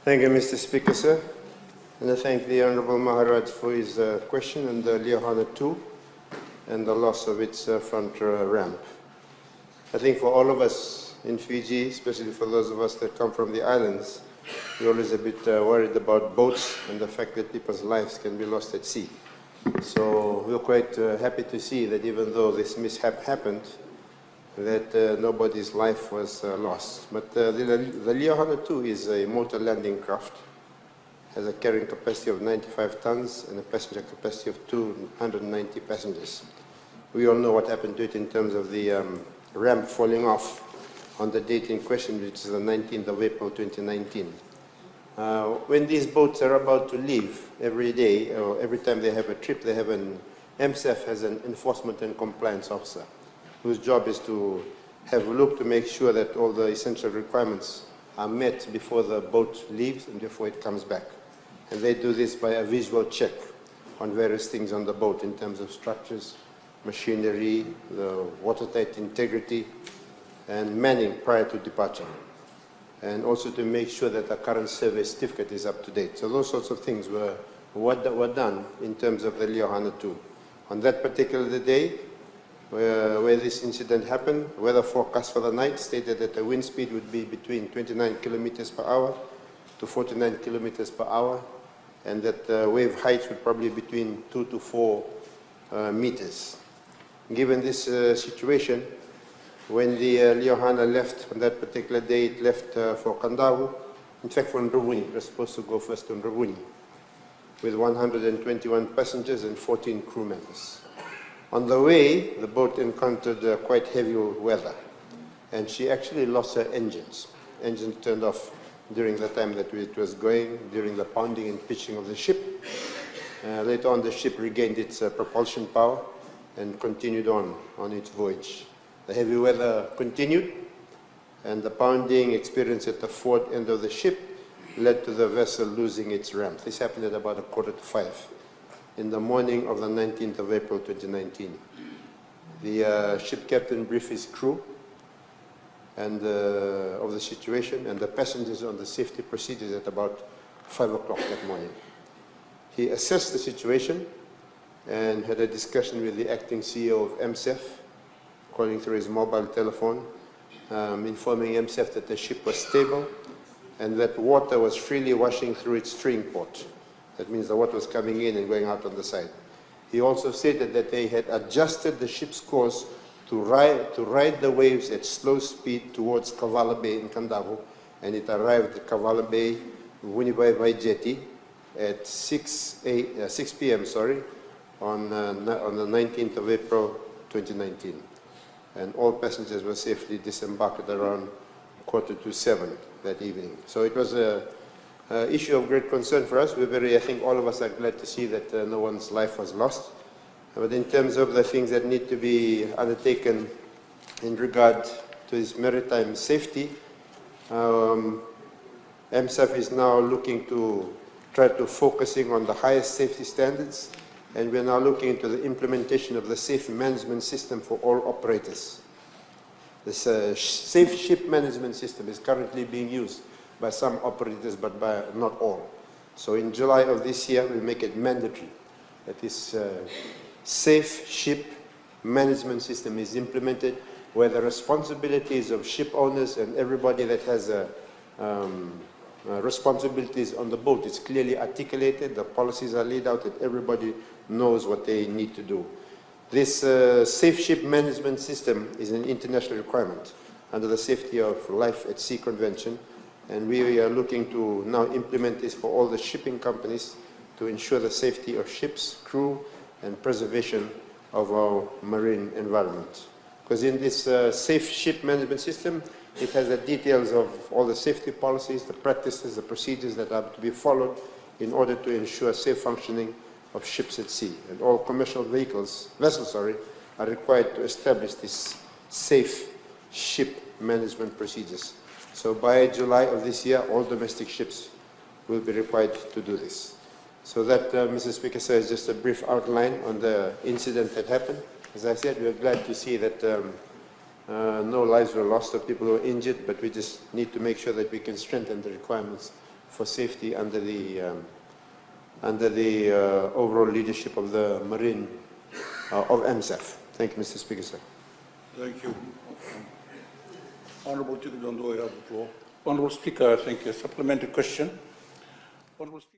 Thank you, Mr. Speaker, sir. And I thank the Honourable Maharaj for his question on the Liahona II and the loss of its front ramp. I think for all of us in Fiji, especially for those of us that come from the islands, we're always a bit worried about boats and the fact that people's lives can be lost at sea. So we're quite happy to see that even though this mishap happened, that nobody's life was lost. But the Liahona II is a motor landing craft, has a carrying capacity of 95 tons and a passenger capacity of 290 passengers. We all know what happened to it in terms of the ramp falling off on the date in question, which is the 19th of April 2019. When these boats are about to leave every day, or every time they have a trip, they have MSF has an enforcement and compliance officer, whose job is to have a look to make sure that all the essential requirements are met before the boat leaves and before it comes back. And they do this by a visual check on various things on the boat in terms of structures, machinery, the watertight integrity, and manning prior to departure. And also to make sure that the current survey certificate is up to date. So those sorts of things were done in terms of the Liahona II. On that particular day, where this incident happened, weather forecast for the night stated that the wind speed would be between 29 kilometers per hour to 49 kilometers per hour, and that wave heights would probably be between 2 to 4 meters. Given this situation, when the Liahona left on that particular day, it left for Kandawu, in fact for Nravuni. It was supposed to go first to Nravuni, with 121 passengers and 14 crew members. On the way, the boat encountered quite heavy weather, and she actually lost her engines. Engines turned off during the time that it was going, during the pounding and pitching of the ship. Later on, the ship regained its propulsion power and continued on its voyage. The heavy weather continued, and the pounding experienced at the forward end of the ship led to the vessel losing its ramp. This happened at about 4:45 in the morning of the 19th of April 2019. The ship captain briefed his crew and of the situation and the passengers on the safety procedures at about 5 o'clock that morning. He assessed the situation and had a discussion with the acting CEO of MSF, calling through his mobile telephone, informing MSF that the ship was stable and that water was freely washing through its steering port. That means the water was coming in and going out on the side. He also stated that they had adjusted the ship's course to ride the waves at slow speed towards Kavala Bay in Kandavu, and it arrived at Kavala Bay, Wunibai Jetty, at 6 p.m. On the 19th of April 2019. And all passengers were safely disembarked at around 6:45 that evening. So it was an issue of great concern for us. I think all of us are glad to see that no one's life was lost. But in terms of the things that need to be undertaken in regard to this maritime safety, MSF is now looking to try to focusing on the highest safety standards, and we're now looking into the implementation of the safe management system for all operators. This safe ship management system is currently being used by some operators, but by not all. So in July of this year, we'll make it mandatory that this safe ship management system is implemented, where the responsibilities of ship owners and everybody that has responsibilities on the boat is clearly articulated, the policies are laid out, that everybody knows what they need to do. This safe ship management system is an international requirement under the Safety of Life at Sea Convention, and we are looking to now implement this for all the shipping companies to ensure the safety of ships, crew, and preservation of our marine environment. Because in this safe ship management system, it has the details of all the safety policies, the practices, the procedures that are to be followed in order to ensure safe functioning of ships at sea. And all commercial vessels, are required to establish this safe ship management procedures. So by July of this year, all domestic ships will be required to do this. So that, Mr. Speaker, sir, is just a brief outline on the incident that happened. As I said, we are glad to see that no lives were lost or people were injured, but we just need to make sure that we can strengthen the requirements for safety under the overall leadership of the Marine of MSF. Thank you, Mr. Speaker, sir. Thank you. Honourable Tikudondo, you have the floor. Honourable Speaker, thank you. Supplementary question. Honourable Speaker.